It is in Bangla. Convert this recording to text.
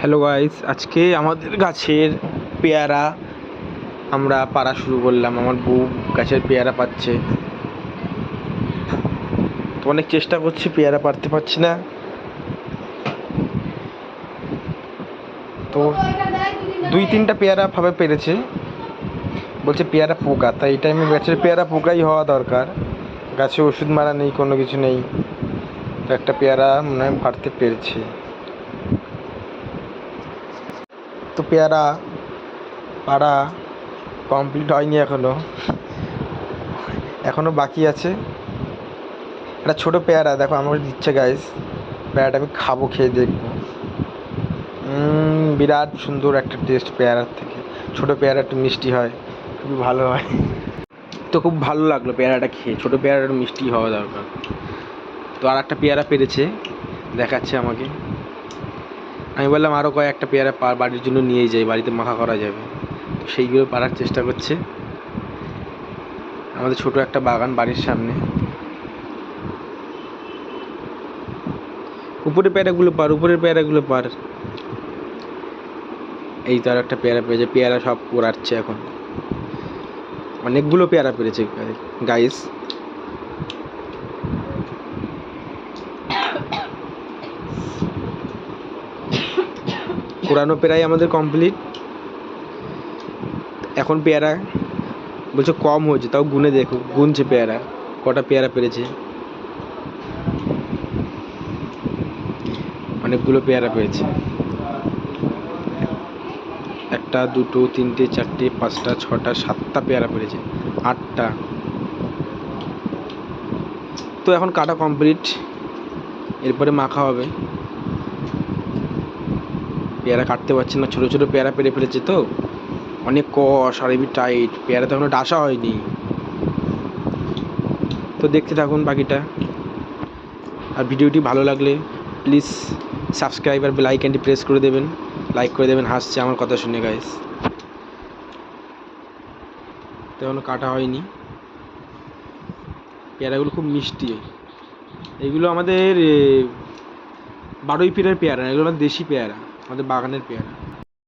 হ্যালো গাইস, আজকে আমাদের গাছের পেয়ারা আমরা পাড়া শুরু করলাম। আমার বউ গাছের পেয়ারা পাচ্ছে, তো অনেক চেষ্টা করছি, পেয়ারা পারতে পারছি না। তো 2-3টা পেয়ারা ভাবে পেরেছে, বলছে পেয়ারা পোকা, তাই এই টাইমে গাছের পেয়ারা পোকাই হওয়া দরকার। গাছে ওষুধ মারা নেই, কোনো কিছু নেই, তো একটা পেয়ারা মনে হয় পারতে পেরেছে। তো পেয়ারা পাড়া কমপ্লিট হয়নি, এখনও বাকি আছে। একটা ছোটো পেয়ারা দেখো আমাকে দিচ্ছে গাইস, পেয়ারাটা আমি খাবো, খেয়ে দেখবো। বিরাট সুন্দর একটা টেস্ট পেয়ারার থেকে। ছোটো পেয়ারা একটু মিষ্টি হয়, খুবই ভালো হয়। তো খুব ভালো লাগলো পেয়ারাটা খেয়ে। ছোটো পেয়ারাটা মিষ্টি হওয়া দরকার। তো আর একটা পেয়ারা পেরেছে, দেখাচ্ছে আমাকে। আমি বললাম আরও কয়েকটা পেয়ারা বাড়ির জন্য নিয়ে যাই, বাড়িতে মাখা করা যাবে। তো সেইগুলো পারার চেষ্টা করছে। আমাদের ছোট একটা বাগান বাড়ির সামনে। উপরের পেয়ারাগুলো পার। এই তো আর একটা পেয়ারা পেয়েছে, পেয়ারা সব পোড়াচ্ছে এখন। অনেকগুলো পেয়ারা পেরেছে গাইস। পোড়ানো প্রায় আমাদের কমপ্লিট। এখন পেয়ারা বলছে কম হয়েছে, তাও গুনে দেখো, গুনছে পেয়ারা কটা পেয়ারা পেরেছে। অনেকগুলো পেয়ারা পেয়েছে। 1টা 2টো 3টে 4টে 5টা 6টা 7টা পেয়ারা পেরেছে, 8টা। তো এখন কাটা কমপ্লিট, এরপরে মাখা হবে। পেয়ারা কাটতে পারছে না, ছোটো ছোটো পেয়ারা পেরে ফেলেছে, তো অনেক কষ আর এবি টাইট। পেয়ারা তো এখনো ডাসা হয়নি। তো দেখতে থাকুন বাকিটা। আর ভিডিওটি ভালো লাগলে প্লিজ সাবস্ক্রাইব আর বেল আইকনটি প্রেস করে দেবেন, লাইক করে দেবেন। হাসছে আমার কথা শুনে গাইস। তো এখনো কাটা হয়নি। পেয়ারাগুলো খুব মিষ্টি। এগুলো আমাদের 12ই ফিরের পেয়ারা, এগুলো আমাদের দেশি পেয়ারা, আমাদের বাগানের পেয়ারা।